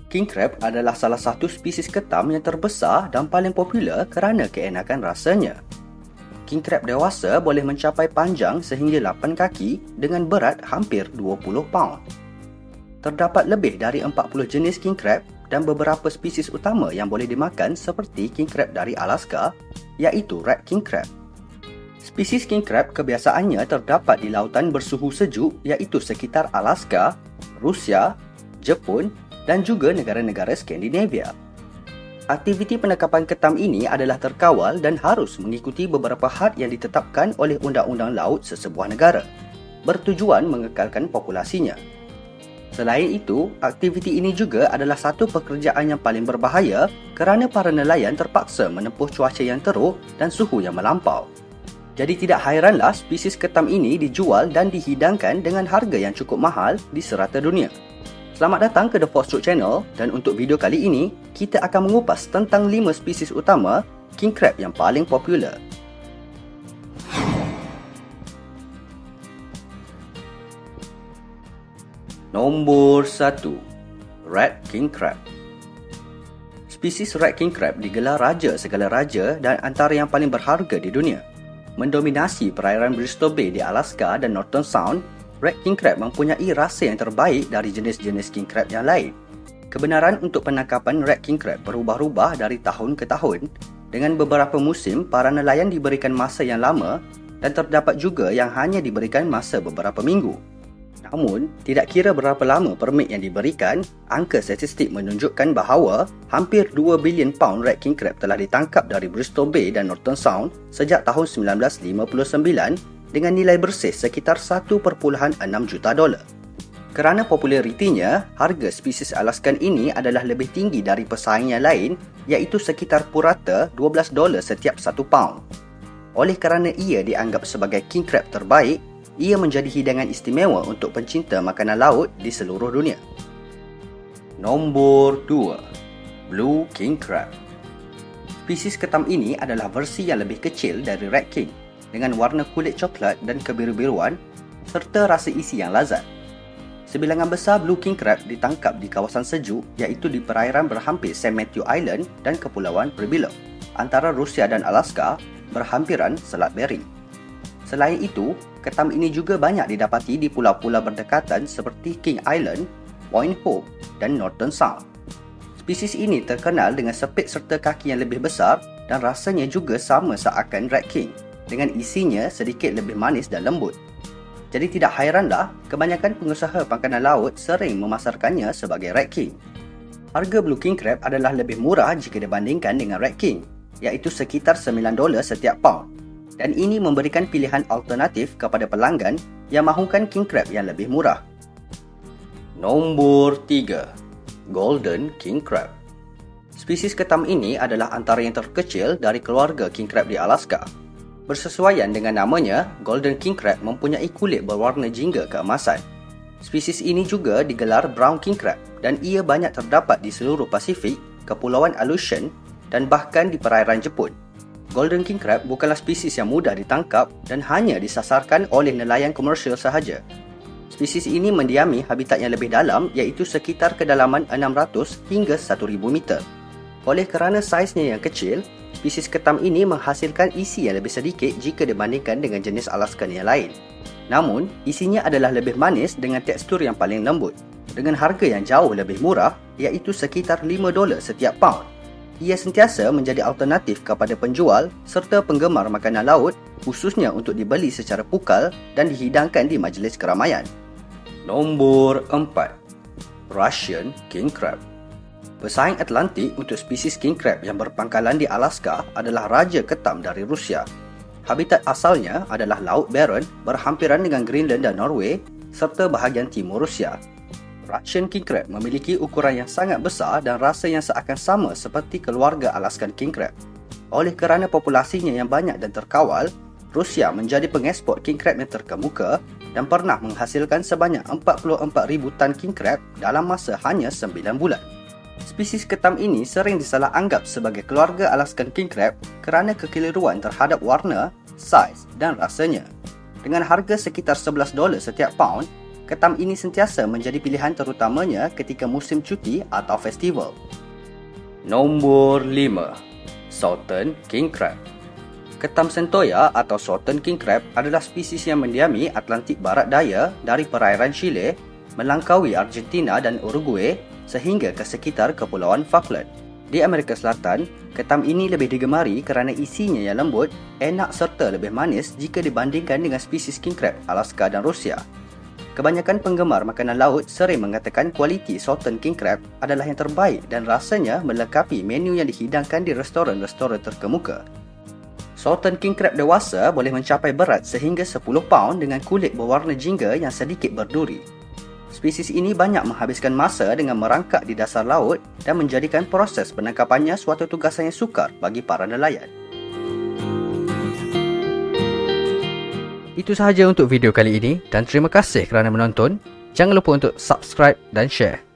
King crab adalah salah satu spesies ketam yang terbesar dan paling popular kerana keenakan rasanya. King crab dewasa boleh mencapai panjang sehingga 8 kaki dengan berat hampir 20 paun. Terdapat lebih dari 40 jenis king crab dan beberapa spesies utama yang boleh dimakan seperti king crab dari Alaska, iaitu red king crab. Spesies king crab kebiasaannya terdapat di lautan bersuhu sejuk iaitu sekitar Alaska, Rusia, Jepun dan juga negara-negara Skandinavia. Aktiviti penangkapan ketam ini adalah terkawal dan harus mengikuti beberapa had yang ditetapkan oleh undang-undang laut sesebuah negara, bertujuan mengekalkan populasinya. Selain itu, aktiviti ini juga adalah satu pekerjaan yang paling berbahaya kerana para nelayan terpaksa menempuh cuaca yang teruk dan suhu yang melampau. Jadi tidak hairanlah spesies ketam ini dijual dan dihidangkan dengan harga yang cukup mahal di serata dunia. Selamat datang ke The Fox Truth Channel, dan untuk video kali ini, kita akan mengupas tentang 5 spesies utama king crab yang paling popular. Nombor 1. Red king crab. Spesies red king crab digelar raja segala raja dan antara yang paling berharga di dunia. Mendominasi perairan Bristol Bay di Alaska dan Norton Sound, red king crab mempunyai rasa yang terbaik dari jenis-jenis king crab yang lain. Kebenaran untuk penangkapan red king crab berubah-ubah dari tahun ke tahun. Dengan beberapa musim, para nelayan diberikan masa yang lama dan terdapat juga yang hanya diberikan masa beberapa minggu. Namun, tidak kira berapa lama permit yang diberikan, angka statistik menunjukkan bahawa hampir 2 bilion paun red king crab telah ditangkap dari Bristol Bay dan Norton Sound sejak tahun 1959 dengan nilai bersih sekitar 1.6 juta dolar. Kerana popularitinya, harga spesies Alaskan ini adalah lebih tinggi dari pesaing yang lain, iaitu sekitar purata 12 dolar setiap 1 paun. Oleh kerana ia dianggap sebagai king crab terbaik, ia menjadi hidangan istimewa untuk pencinta makanan laut di seluruh dunia. Nombor 2. Blue king crab. Spesies ketam ini adalah versi yang lebih kecil dari red king, dengan warna kulit coklat dan kebiru-biruan serta rasa isi yang lazat. Sebilangan besar blue king crab ditangkap di kawasan sejuk iaitu di perairan berhampir St. Matthew Island dan Kepulauan Pribilof antara Rusia dan Alaska berhampiran Selat Bering. Selain itu, ketam ini juga banyak didapati di pulau-pulau berdekatan seperti King Island, Point Hope dan Norton Sound. Spesies ini terkenal dengan sepit serta kaki yang lebih besar dan rasanya juga sama seakan red king, dengan isinya sedikit lebih manis dan lembut. Jadi tidak hairanlah kebanyakan pengusaha makanan laut sering memasarkannya sebagai red king. Harga blue king crab adalah lebih murah jika dibandingkan dengan red king, iaitu sekitar 9 dolar setiap paun. Dan ini memberikan pilihan alternatif kepada pelanggan yang mahukan king crab yang lebih murah. Nombor 3. Golden king crab. Spesies ketam ini adalah antara yang terkecil dari keluarga king crab di Alaska. Bersesuaian dengan namanya, golden king crab mempunyai kulit berwarna jingga keemasan. Spesies ini juga digelar brown king crab dan ia banyak terdapat di seluruh Pasifik, Kepulauan Aleutian dan bahkan di perairan Jepun. Golden king crab bukanlah spesies yang mudah ditangkap dan hanya disasarkan oleh nelayan komersial sahaja. Spesies ini mendiami habitat yang lebih dalam iaitu sekitar kedalaman 600 hingga 1000 meter. Oleh kerana saiznya yang kecil, spesies ketam ini menghasilkan isi yang lebih sedikit jika dibandingkan dengan jenis Alaskan yang lain. Namun, isinya adalah lebih manis dengan tekstur yang paling lembut, dengan harga yang jauh lebih murah iaitu sekitar 5 dolar setiap paun. Ia sentiasa menjadi alternatif kepada penjual serta penggemar makanan laut, khususnya untuk dibeli secara pukal dan dihidangkan di majlis keramaian. Nombor 4. Russian king crab. Pesaing Atlantik untuk spesies king crab yang berpangkalan di Alaska adalah raja ketam dari Rusia. Habitat asalnya adalah Laut Barents berhampiran dengan Greenland dan Norway serta bahagian timur Rusia. Russian king crab memiliki ukuran yang sangat besar dan rasa yang seakan sama seperti keluarga Alaskan king crab. Oleh kerana populasinya yang banyak dan terkawal, Rusia menjadi pengeksport king crab yang terkemuka dan pernah menghasilkan sebanyak 44,000 tan king crab dalam masa hanya 9 bulan. Spesies ketam ini sering disalah anggap sebagai keluarga Alaskan king crab kerana kekeliruan terhadap warna, saiz dan rasanya. Dengan harga sekitar 11 dolar setiap paun, Ketam ini sentiasa menjadi pilihan terutamanya ketika musim cuti atau festival. Nombor 5. Southern King Crab. Ketam sentoya atau Southern King Crab adalah spesies yang mendiami Atlantik Barat Daya dari perairan Chile, melangkaui Argentina dan Uruguay sehingga ke sekitar Kepulauan Falkland. Di Amerika Selatan, ketam ini lebih digemari kerana isinya yang lembut, enak serta lebih manis jika dibandingkan dengan spesies king crab Alaska dan Rusia. Kebanyakan penggemar makanan laut sering mengatakan kualiti Southern King Crab adalah yang terbaik dan rasanya melengkapi menu yang dihidangkan di restoran-restoran terkemuka. Southern King Crab dewasa boleh mencapai berat sehingga 10 paun dengan kulit berwarna jingga yang sedikit berduri. Spesies ini banyak menghabiskan masa dengan merangkak di dasar laut dan menjadikan proses penangkapannya suatu tugasan yang sukar bagi para nelayan. Itu sahaja untuk video kali ini dan terima kasih kerana menonton. Jangan lupa untuk subscribe dan share.